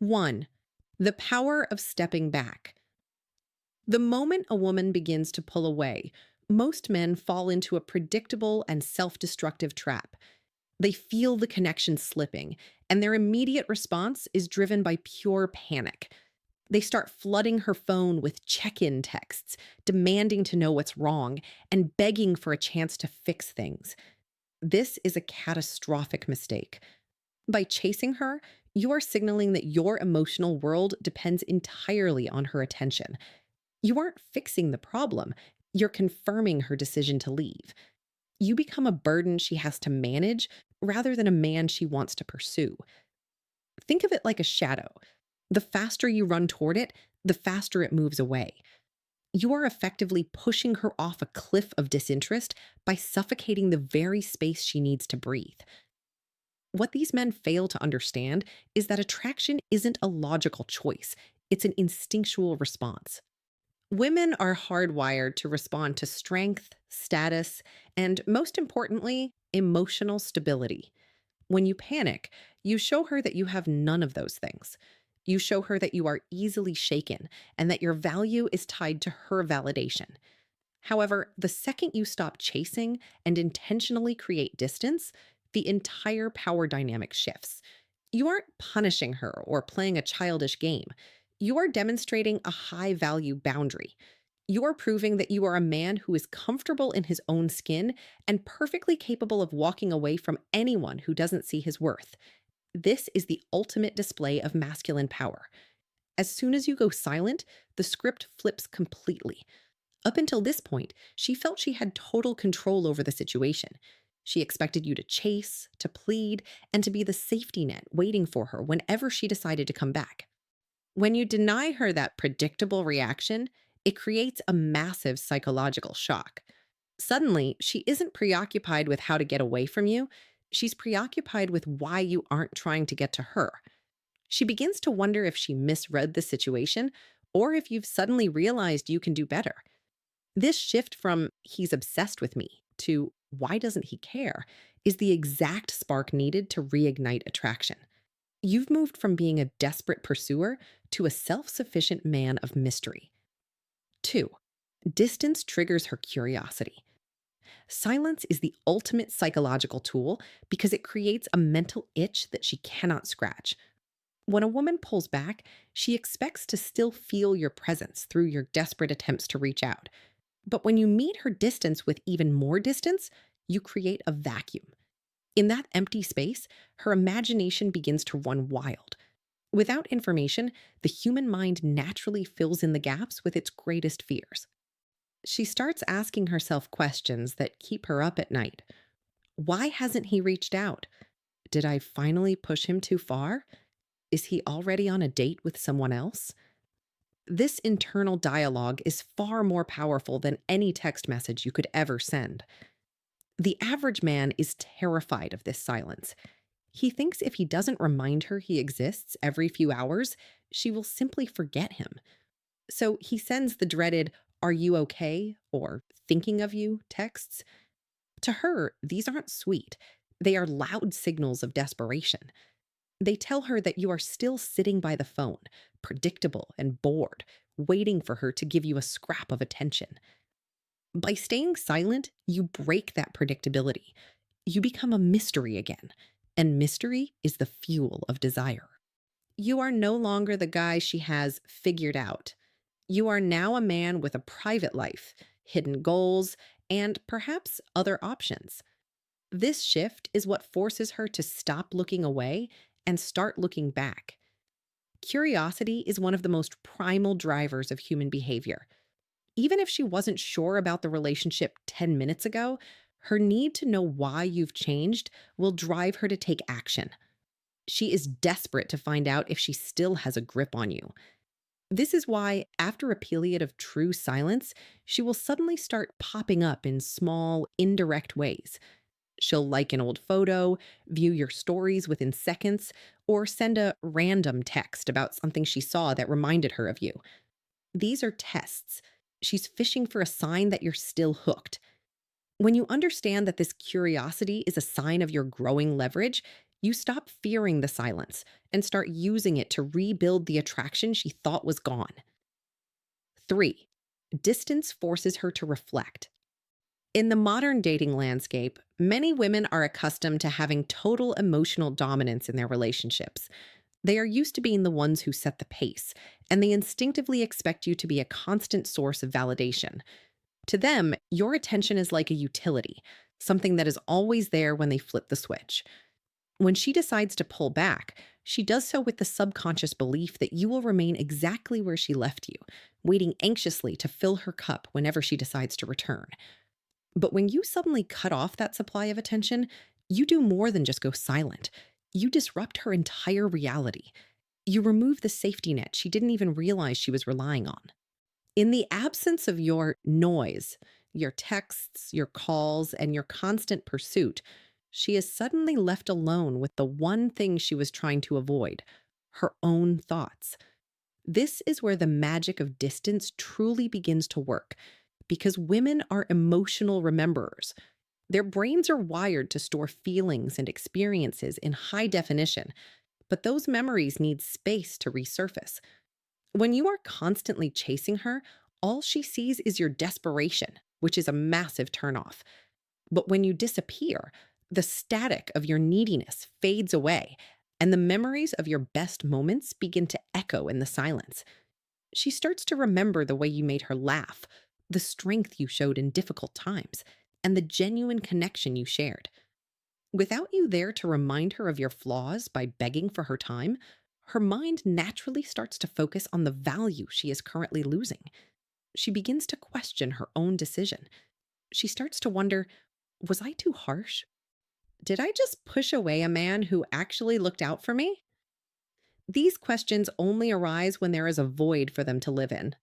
1. The power of stepping back. The moment a woman begins to pull away, most men fall into a predictable and self destructive trap. They feel the connection slipping, and their immediate response is driven by pure panic. They start flooding her phone with check in texts, demanding to know what's wrong, and begging for a chance to fix things. This is a catastrophic mistake. By chasing her, you are signaling that your emotional world depends entirely on her attention. You aren't fixing the problem, you're confirming her decision to leave. You become a burden she has to manage rather than a man she wants to pursue. Think of it like a shadow. The faster you run toward it, the faster it moves away. You are effectively pushing her off a cliff of disinterest by suffocating the very space she needs to breathe. What these men fail to understand is that attraction isn't a logical choice, it's an instinctual response. Women are hardwired to respond to strength, status, and most importantly, emotional stability. When you panic, you show her that you have none of those things. You show her that you are easily shaken and that your value is tied to her validation. However, the second you stop chasing and intentionally create distance, the entire power dynamic shifts. You aren't punishing her or playing a childish game. You are demonstrating a high value boundary. You are proving that you are a man who is comfortable in his own skin and perfectly capable of walking away from anyone who doesn't see his worth. This is the ultimate display of masculine power. As soon as you go silent, the script flips completely. Up until this point, she felt she had total control over the situation. She expected you to chase, to plead, and to be the safety net waiting for her whenever she decided to come back. When you deny her that predictable reaction, it creates a massive psychological shock. Suddenly, she isn't preoccupied with how to get away from you. She's preoccupied with why you aren't trying to get to her. She begins to wonder if she misread the situation or if you've suddenly realized you can do better. This shift from "he's obsessed with me" to "why doesn't he care" is the exact spark needed to reignite attraction. You've moved from being a desperate pursuer to a self sufficient man of mystery. 2. Distance triggers her curiosity. Silence is the ultimate psychological tool because it creates a mental itch that she cannot scratch. When a woman pulls back, she expects to still feel your presence through your desperate attempts to reach out. But when you meet her distance with even more distance, you create a vacuum. In that empty space, her imagination begins to run wild. Without information, the human mind naturally fills in the gaps with its greatest fears. She starts asking herself questions that keep her up at night. Why hasn't he reached out? Did I finally push him too far? Is he already on a date with someone else? This internal dialogue is far more powerful than any text message you could ever send. The average man is terrified of this silence. He thinks if he doesn't remind her he exists every few hours, she will simply forget him. So he sends the dreaded "Are you okay?" or "Thinking of you" texts. To her, these aren't sweet. They are loud signals of desperation. They tell her that you are still sitting by the phone, predictable and bored, waiting for her to give you a scrap of attention. By staying silent, you break that predictability. You become a mystery again, and mystery is the fuel of desire. You are no longer the guy she has figured out. You are now a man with a private life, hidden goals, and perhaps other options. This shift is what forces her to stop looking away and start looking back. Curiosity is one of the most primal drivers of human behavior. Even if she wasn't sure about the relationship 10 minutes ago, her need to know why you've changed will drive her to take action. She is desperate to find out if she still has a grip on you. This is why, after a period of true silence, she will suddenly start popping up in small, indirect ways. She'll like an old photo, view your stories within seconds, or send a random text about something she saw that reminded her of you. These are tests. She's fishing for a sign that you're still hooked. When you understand that this curiosity is a sign of your growing leverage, You stop fearing the silence and start using it to rebuild the attraction she thought was gone. 3. Distance forces her to reflect. In the modern dating landscape, many women are accustomed to having total emotional dominance in their relationships. They are used to being the ones who set the pace, and they instinctively expect you to be a constant source of validation. To them, your attention is like a utility, something that is always there when they flip the switch. When she decides to pull back, she does so with the subconscious belief that you will remain exactly where she left you, waiting anxiously to fill her cup whenever she decides to return. But when you suddenly cut off that supply of attention, you do more than just go silent. You disrupt her entire reality. You remove the safety net she didn't even realize she was relying on. In the absence of your noise, your texts, your calls, and your constant pursuit, she is suddenly left alone with the one thing she was trying to avoid: her own thoughts. This is where the magic of distance truly begins to work, because women are emotional rememberers. Their brains are wired to store feelings and experiences in high definition, but those memories need space to resurface. When you are constantly chasing her, all she sees is your desperation, which is a massive turnoff. But when you disappear, the static of your neediness fades away, and the memories of your best moments begin to echo in the silence. She starts to remember the way you made her laugh, the strength you showed in difficult times, and the genuine connection you shared. Without you there to remind her of your flaws by begging for her time, her mind naturally starts to focus on the value she is currently losing. She begins to question her own decision. She starts to wonder, was I too harsh? Did I just push away a man who actually looked out for me? These questions only arise when there is a void for them to live in.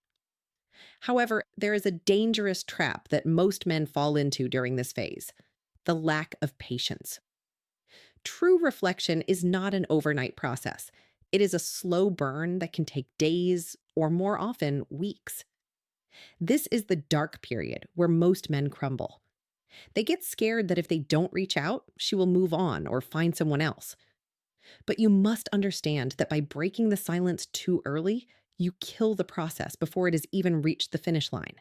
However, there is a dangerous trap that most men fall into during this phase: the lack of patience. True reflection is not an overnight process. It is a slow burn that can take days, or more often, weeks. This is the dark period where most men crumble. They get scared that if they don't reach out, she will move on or find someone else. But you must understand that by breaking the silence too early, you kill the process before it has even reached the finish line.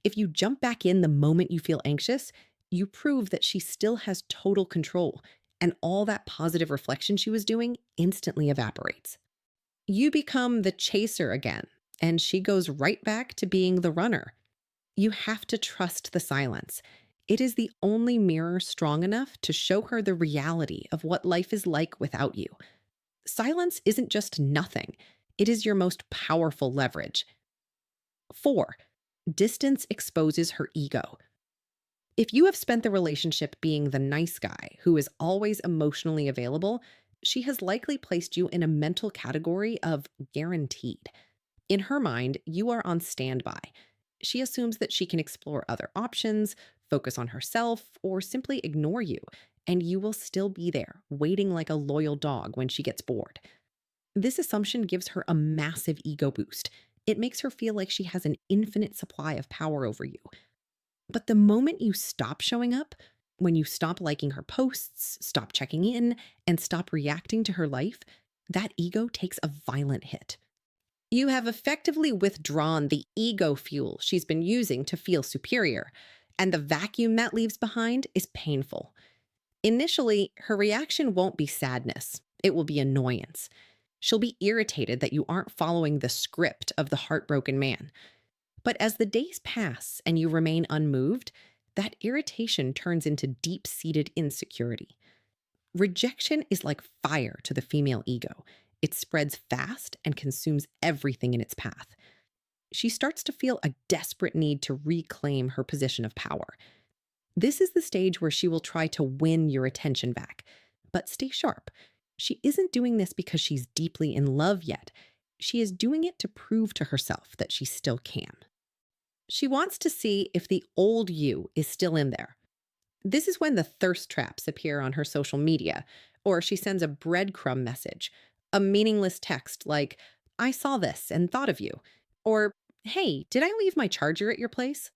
If you jump back in the moment you feel anxious, you prove that she still has total control, and all that positive reflection she was doing instantly evaporates. You become the chaser again, and she goes right back to being the runner. You have to trust the silence. It is the only mirror strong enough to show her the reality of what life is like without you. Silence isn't just nothing, it is your most powerful leverage. 4. Distance exposes her ego. If you have spent the relationship being the nice guy who is always emotionally available, she has likely placed you in a mental category of guaranteed. In her mind, you are on standby. She assumes that she can explore other options, focus on herself, or simply ignore you, and you will still be there, waiting like a loyal dog when she gets bored. This assumption gives her a massive ego boost. It makes her feel like she has an infinite supply of power over you. But the moment you stop showing up, when you stop liking her posts, stop checking in, and stop reacting to her life, that ego takes a violent hit. You have effectively withdrawn the ego fuel she's been using to feel superior, and the vacuum that leaves behind is painful. Initially, her reaction won't be sadness, it will be annoyance. She'll be irritated that you aren't following the script of the heartbroken man. But as the days pass and you remain unmoved, that irritation turns into deep-seated insecurity. Rejection is like fire to the female ego. It spreads fast and consumes everything in its path. She starts to feel a desperate need to reclaim her position of power. This is the stage where she will try to win your attention back. But stay sharp. She isn't doing this because she's deeply in love yet. She is doing it to prove to herself that she still can. She wants to see if the old you is still in there. This is when the thirst traps appear on her social media, or she sends a breadcrumb message, a meaningless text like, "I saw this and thought of you," or, "Hey, did I leave my charger at your place?"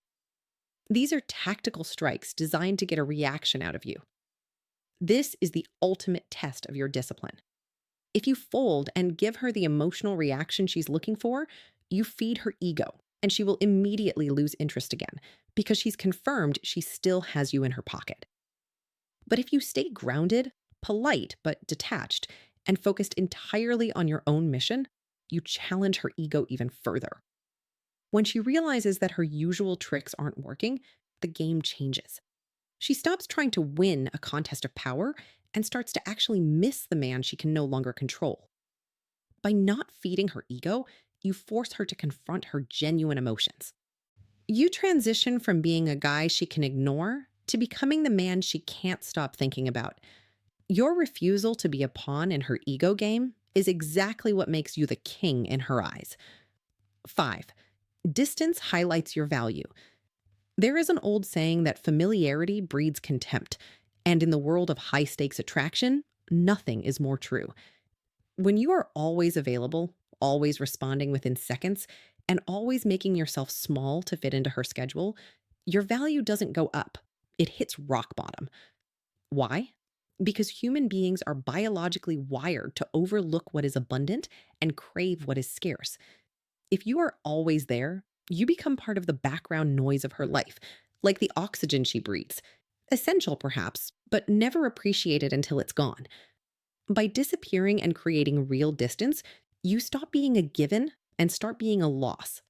These are tactical strikes designed to get a reaction out of you. This is the ultimate test of your discipline. If you fold and give her the emotional reaction she's looking for, you feed her ego, and she will immediately lose interest again because she's confirmed she still has you in her pocket. But if you stay grounded, polite but detached, and focused entirely on your own mission, you challenge her ego even further. When she realizes that her usual tricks aren't working, the game changes. She stops trying to win a contest of power and starts to actually miss the man she can no longer control. By not feeding her ego, you force her to confront her genuine emotions. You transition from being a guy she can ignore to becoming the man she can't stop thinking about. Your refusal to be a pawn in her ego game is exactly what makes you the king in her eyes. 5. Distance highlights your value. There is an old saying that familiarity breeds contempt, and in the world of high stakes attraction, nothing is more true. When you are always available, always responding within seconds, and always making yourself small to fit into her schedule, your value doesn't go up. It hits rock bottom. Why? Because human beings are biologically wired to overlook what is abundant and crave what is scarce. If you are always there, you become part of the background noise of her life, like the oxygen she breathes. Essential, perhaps, but never appreciated until it's gone. By disappearing and creating real distance, you stop being a given and start being a loss.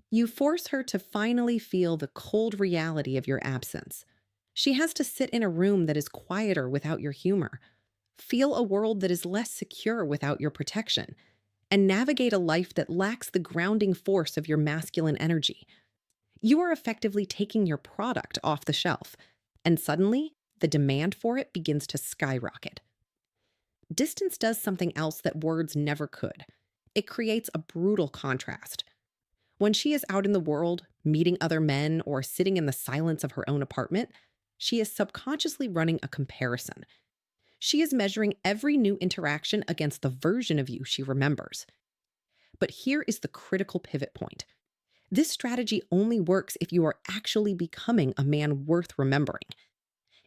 You force her to finally feel the cold reality of your absence. She has to sit in a room that is quieter without your humor, feel a world that is less secure without your protection, and navigate a life that lacks the grounding force of your masculine energy. You are effectively taking your product off the shelf, and suddenly, the demand for it begins to skyrocket. Distance does something else that words never could. It creates a brutal contrast. When she is out in the world, meeting other men, or sitting in the silence of her own apartment, she is subconsciously running a comparison. She is measuring every new interaction against the version of you she remembers. But here is the critical pivot point. This strategy only works if you are actually becoming a man worth remembering.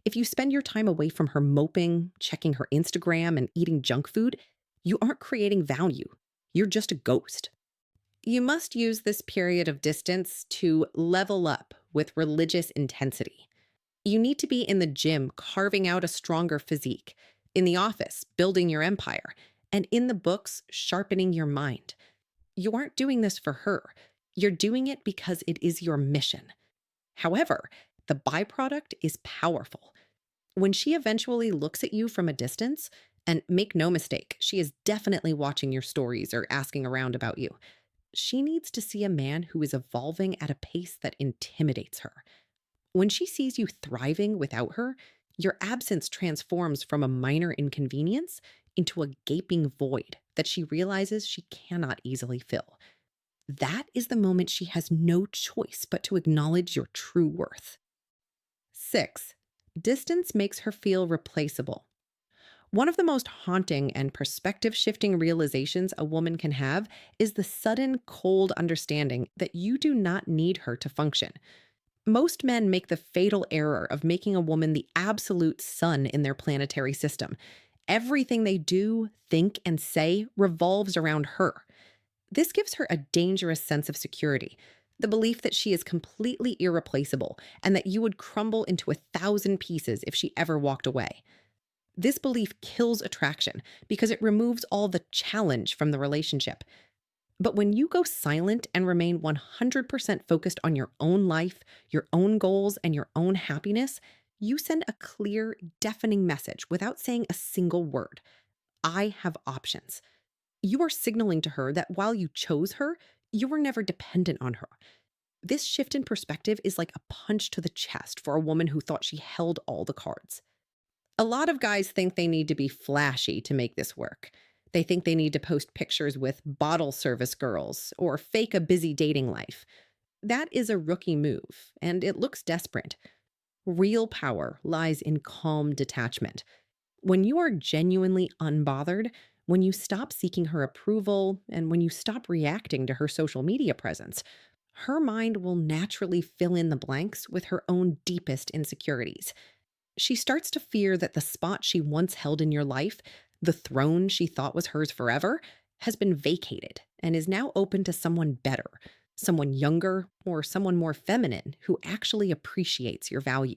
If you spend your time away from her moping, checking her Instagram, and eating junk food, you aren't creating value. You're just a ghost. You must use this period of distance to level up with religious intensity. You need to be in the gym carving out a stronger physique, in the office building your empire, and in the books sharpening your mind. You aren't doing this for her. You're doing it because it is your mission. However, the byproduct is powerful. When she eventually looks at you from a distance, and make no mistake, she is definitely watching your stories or asking around about you, she needs to see a man who is evolving at a pace that intimidates her. When she sees you thriving without her, your absence transforms from a minor inconvenience into a gaping void that she realizes she cannot easily fill. That is the moment she has no choice but to acknowledge your true worth. 6. Distance makes her feel replaceable. One of the most haunting and perspective-shifting realizations a woman can have is the sudden, cold understanding that you do not need her to function. Most men make the fatal error of making a woman the absolute sun in their planetary system. Everything they do, think, and say revolves around her. This gives her a dangerous sense of security, the belief that she is completely irreplaceable and that you would crumble into 1,000 pieces if she ever walked away. This belief kills attraction because it removes all the challenge from the relationship. But when you go silent and remain 100% focused on your own life, your own goals, and your own happiness, you send a clear, deafening message without saying a single word. I have options. You are signaling to her that while you chose her, you were never dependent on her. This shift in perspective is like a punch to the chest for a woman who thought she held all the cards. A lot of guys think they need to be flashy to make this work. They think they need to post pictures with bottle service girls or fake a busy dating life. That is a rookie move, and it looks desperate. Real power lies in calm detachment. When you are genuinely unbothered, when you stop seeking her approval, and when you stop reacting to her social media presence, her mind will naturally fill in the blanks with her own deepest insecurities. She starts to fear that the spot she once held in your life, the throne she thought was hers forever, has been vacated and is now open to someone better, someone younger, or someone more feminine who actually appreciates your value.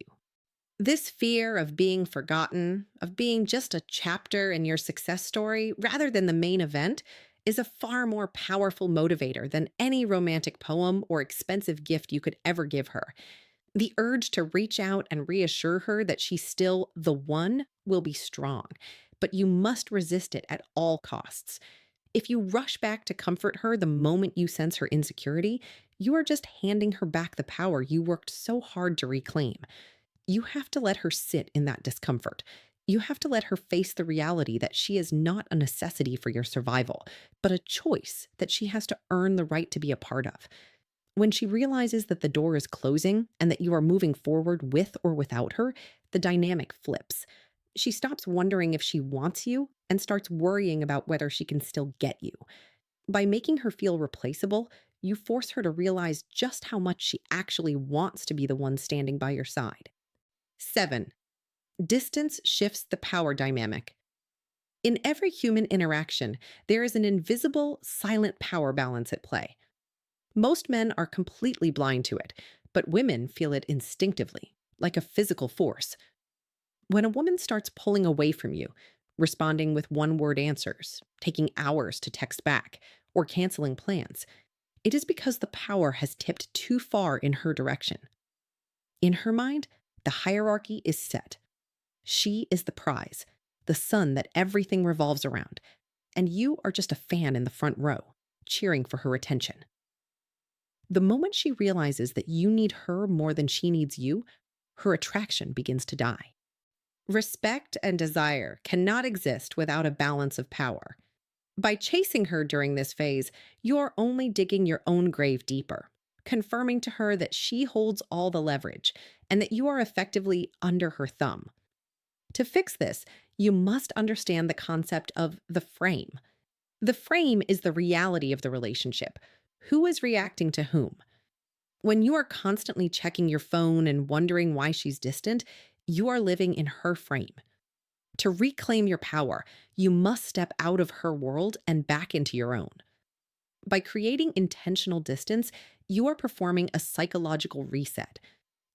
This fear of being forgotten, of being just a chapter in your success story rather than the main event, is a far more powerful motivator than any romantic poem or expensive gift you could ever give her. The urge to reach out and reassure her that she's still the one will be strong, but you must resist it at all costs. If you rush back to comfort her the moment you sense her insecurity, you are just handing her back the power you worked so hard to reclaim. You have to let her sit in that discomfort. You have to let her face the reality that she is not a necessity for your survival, but a choice that she has to earn the right to be a part of. When she realizes that the door is closing and that you are moving forward with or without her, the dynamic flips. She stops wondering if she wants you and starts worrying about whether she can still get you. By making her feel replaceable, you force her to realize just how much she actually wants to be the one standing by your side. 7. Distance shifts the power dynamic. In every human interaction, there is an invisible, silent power balance at play. Most men are completely blind to it, but women feel it instinctively, like a physical force. When a woman starts pulling away from you, responding with one word answers, taking hours to text back, or canceling plans, it is because the power has tipped too far in her direction. In her mind, the hierarchy is set. She is the prize, the sun that everything revolves around, and you are just a fan in the front row, cheering for her attention. The moment she realizes that you need her more than she needs you, her attraction begins to die. Respect and desire cannot exist without a balance of power. By chasing her during this phase, you are only digging your own grave deeper, confirming to her that she holds all the leverage and that you are effectively under her thumb. To fix this, you must understand the concept of the frame. The frame is the reality of the relationship. Who is reacting to whom? When you are constantly checking your phone and wondering why she's distant, you are living in her frame. To reclaim your power, you must step out of her world and back into your own. By creating intentional distance, you are performing a psychological reset.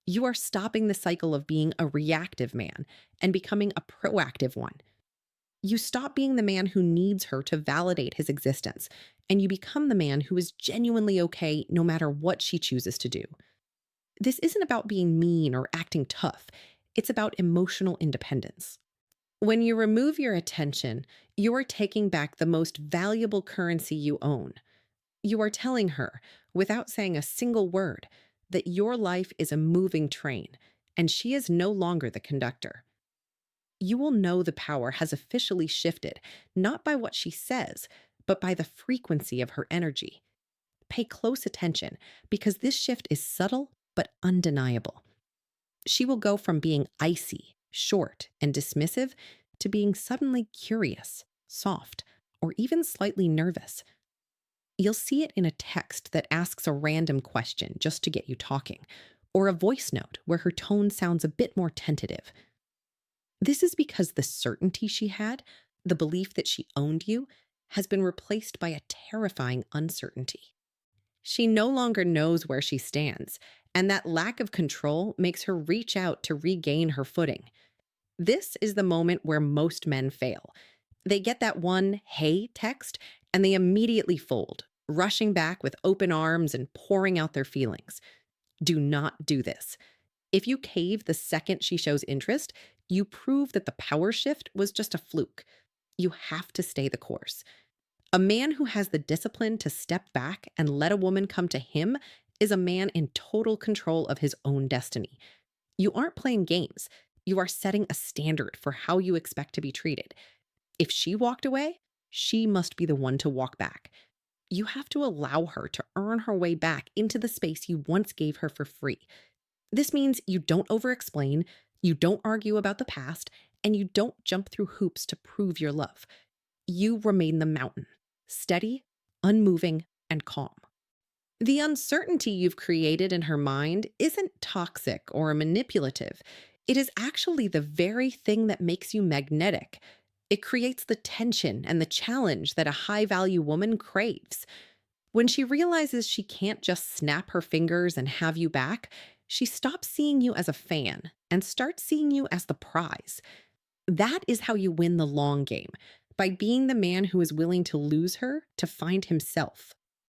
You are stopping the cycle of being a reactive man and becoming a proactive one. You stop being the man who needs her to validate his existence, and you become the man who is genuinely okay no matter what she chooses to do. This isn't about being mean or acting tough, it's about emotional independence. When you remove your attention, you are taking back the most valuable currency you own. You are telling her, without saying a single word, that your life is a moving train, and she is no longer the conductor. You will know the power has officially shifted, not by what she says, but by the frequency of her energy. Pay close attention, because this shift is subtle but undeniable. She will go from being icy, short, and dismissive to being suddenly curious, soft, or even slightly nervous. You'll see it in a text that asks a random question just to get you talking, or a voice note where her tone sounds a bit more tentative. This is because the certainty she had, the belief that she owned you, has been replaced by a terrifying uncertainty. She no longer knows where she stands, and that lack of control makes her reach out to regain her footing. This is the moment where most men fail. They get that one "hey" text, and they immediately fold, rushing back with open arms and pouring out their feelings. Do not do this. If you cave the second she shows interest, you prove that the power shift was just a fluke. You have to stay the course. A man who has the discipline to step back and let a woman come to him is a man in total control of his own destiny. You aren't playing games. You are setting a standard for how you expect to be treated. If she walked away, she must be the one to walk back. You have to allow her to earn her way back into the space you once gave her for free. This means you don't over-explain, you don't argue about the past, and you don't jump through hoops to prove your love. You remain the mountain, steady, unmoving, and calm. The uncertainty you've created in her mind isn't toxic or manipulative. It is actually the very thing that makes you magnetic. It creates the tension and the challenge that a high value woman craves. When she realizes she can't just snap her fingers and have you back, she stops seeing you as a fan and starts seeing you as the prize. That is how you win the long game, by being the man who is willing to lose her to find himself.